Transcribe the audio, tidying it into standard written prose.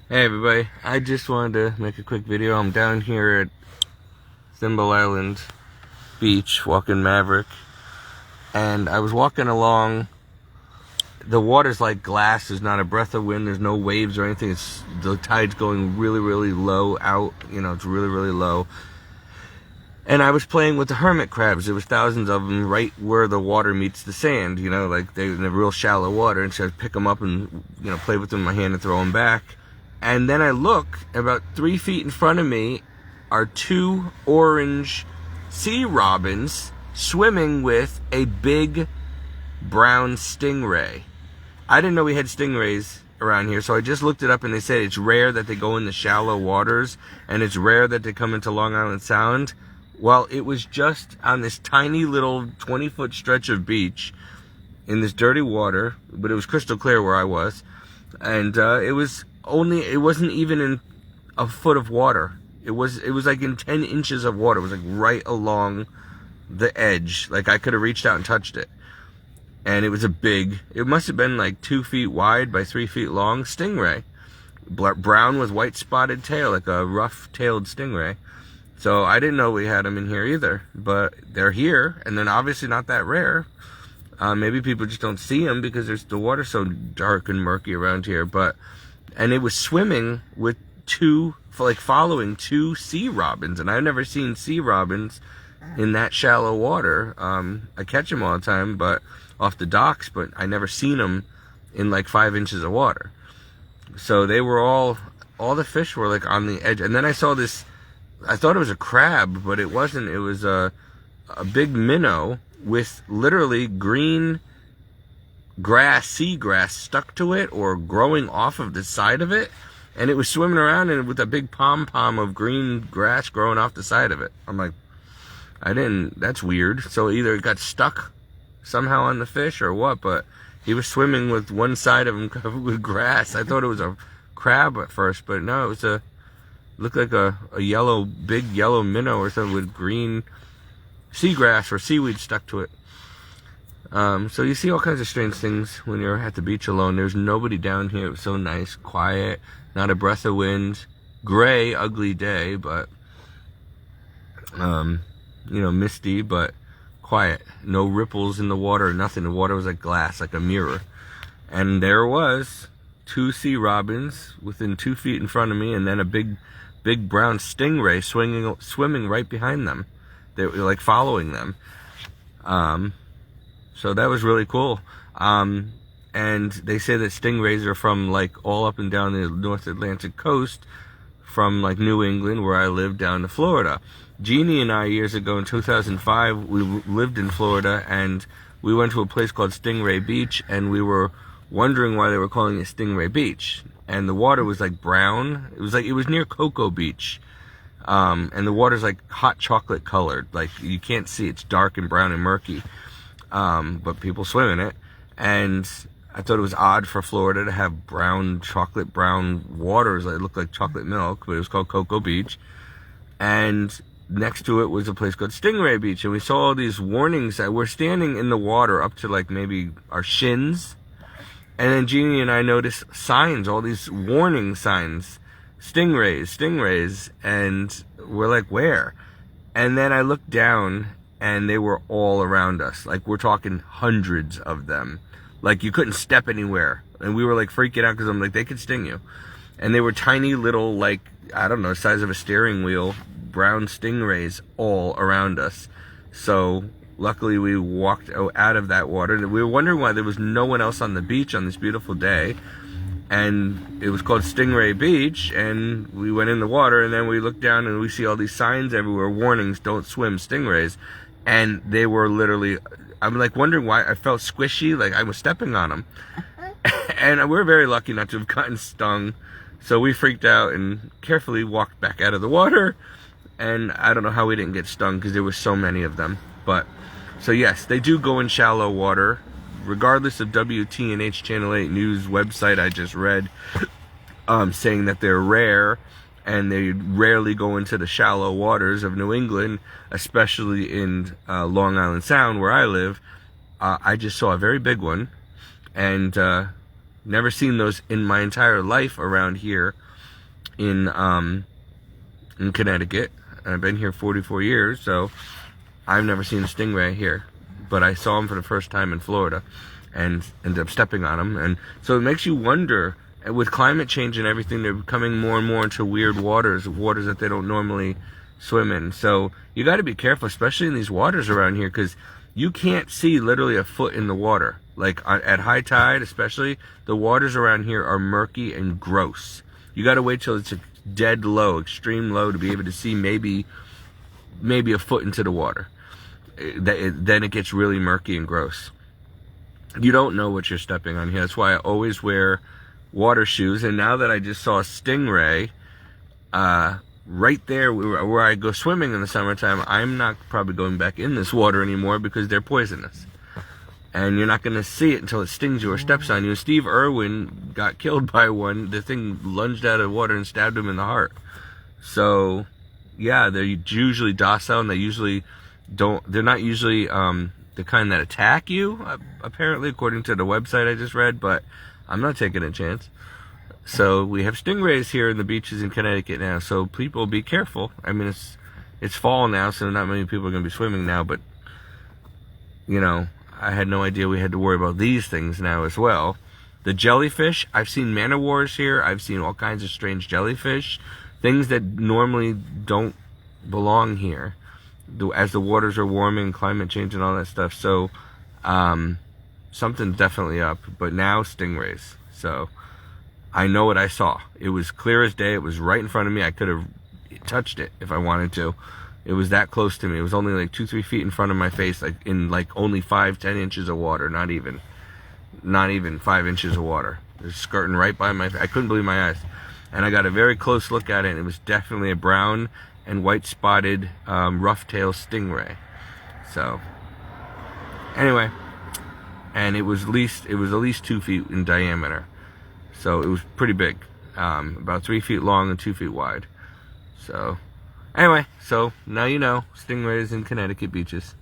Hey everybody, I just wanted to make a quick video. I'm down here at Thimble Island Beach, walking Maverick, and I was walking along. The water's like glass, there's not a breath of wind, there's no waves or anything. The tide's going really, really low out, it's really, really low. And I was playing with the hermit crabs. There was thousands of them right where the water meets the sand, like they're in the real shallow water. And so I'd pick them up and, play with them in my hand and throw them back. And then I look, about 3 feet in front of me are 2 orange sea robins swimming with a big brown stingray. I didn't know we had stingrays around here, so I just looked it up, and they said it's rare that they go in the shallow waters, and it's rare that they come into Long Island Sound. Well, it was just on this tiny little 20-foot stretch of beach in this dirty water, but it was crystal clear where I was, and it wasn't even in a foot of water. It was like in 10 inches of water. It was like right along the edge. Like I could have reached out and touched it. And it was it must have been like 2 feet wide by 3 feet long stingray. Brown with white spotted tail, like a rough-tailed stingray. So I didn't know we had them in here either, but they're here, and they're obviously not that rare. Maybe people just don't see them because the water's so dark and murky around here, and it was swimming with following 2 sea robins, and I've never seen sea robins in that shallow water. I catch them all the time, but off the docks, but I never seen them in like 5 inches of water. So they were all the fish were like on the edge, and then I saw this. I thought it was a crab, but it wasn't. It was a big minnow with literally green seagrass stuck to it or growing off of the side of it, and it was swimming around with a big pom-pom of green grass growing off the side of it. I'm like, that's weird. So either it got stuck somehow on the fish or what, but he was swimming with one side of him covered with grass. I thought it was a crab at first, but no, it looked like a big yellow minnow or something with green seagrass or seaweed stuck to it. So you see all kinds of strange things when you're at the beach alone. There's nobody down here. It was so nice, quiet, not a breath of wind, gray, ugly day, but, misty, but quiet. No ripples in the water, nothing. The water was like glass, like a mirror. And there was 2 sea robins within 2 feet in front of me, and then a big brown stingray swimming right behind them. They were like following them. So that was really cool. And they say that stingrays are from like all up and down the North Atlantic coast, from like New England, where I lived, down to Florida. Jeannie and I, years ago in 2005, we lived in Florida, and we went to a place called Stingray Beach, and we were wondering why they were calling it Stingray Beach. And the water was like brown. It was near Cocoa Beach. And the water's like hot chocolate colored. Like you can't see, it's dark and brown and murky. But people swim in it. And I thought it was odd for Florida to have chocolate brown waters that looked like chocolate milk, but it was called Cocoa Beach. And next to it was a place called Stingray Beach. And we saw all these warnings that we're standing in the water up to like maybe our shins. And then Jeannie and I noticed signs, all these warning signs, stingrays, and we're like, where? And then I looked down, and they were all around us. Like, we're talking hundreds of them. Like, you couldn't step anywhere. And we were like freaking out because I'm like, they could sting you. And they were tiny little, like, I don't know, size of a steering wheel, brown stingrays all around us. So luckily, we walked out of that water. We were wondering why there was no one else on the beach on this beautiful day. And it was called Stingray Beach. And we went in the water, and then we looked down, and we see all these signs everywhere, warnings, don't swim, stingrays. And they were literally, I'm like wondering why I felt squishy, like I was stepping on them. And we're very lucky not to have gotten stung. So we freaked out and carefully walked back out of the water. And I don't know how we didn't get stung because there were so many of them. But so yes, they do go in shallow water, regardless of WTNH Channel 8 News website I just read, saying that they're rare and they rarely go into the shallow waters of New England, especially in Long Island Sound where I live. I just saw a very big one, and never seen those in my entire life around here. in Connecticut. I've been here 44 years, so I've never seen a stingray here. But I saw them for the first time in Florida and ended up stepping on them. And so it makes you wonder, with climate change and everything, they're coming more and more into weird waters that they don't normally swim in. So you got to be careful, especially in these waters around here, because you can't see literally a foot in the water. Like at high tide especially, the waters around here are murky and gross. You got to wait till it's a dead low, extreme low, to be able to see maybe a foot into the water. Then it gets really murky and gross. You don't know what you're stepping on here. That's why I always wear water shoes. And now that I just saw a stingray right there where I go swimming in the summertime, I'm not probably going back in this water anymore because they're poisonous. And you're not going to see it until it stings you or steps on you. Steve Irwin got killed by one. The thing lunged out of the water and stabbed him in the heart. So, yeah, they're usually docile, and they're not usually the kind that attack you, apparently, according to the website I just read, but I'm not taking a chance. So we have stingrays here in the beaches in Connecticut now, so people be careful. I mean, it's fall now, so not many people are going to be swimming now, but, you know, I had no idea we had to worry about these things now as well. The jellyfish, I've seen man-o'-wars here. I've seen all kinds of strange jellyfish, things that normally don't belong here, as the waters are warming, climate change and all that stuff. So something's definitely up, but now stingrays. So I know what I saw. It was clear as day. It was right in front of me. I could have touched it if I wanted to. It was that close to me. It was only like 2-3 feet in front of my face, like in like only 5-10 inches of water, not even 5 inches of water. It was skirting right by my face. I couldn't believe my eyes. And I got a very close look at it, and it was definitely a brown and white spotted rough-tailed stingray. So anyway, and it was at least 2 feet in diameter. So it was pretty big, about 3 feet long and 2 feet wide. So anyway, so now you know, stingrays in Connecticut beaches.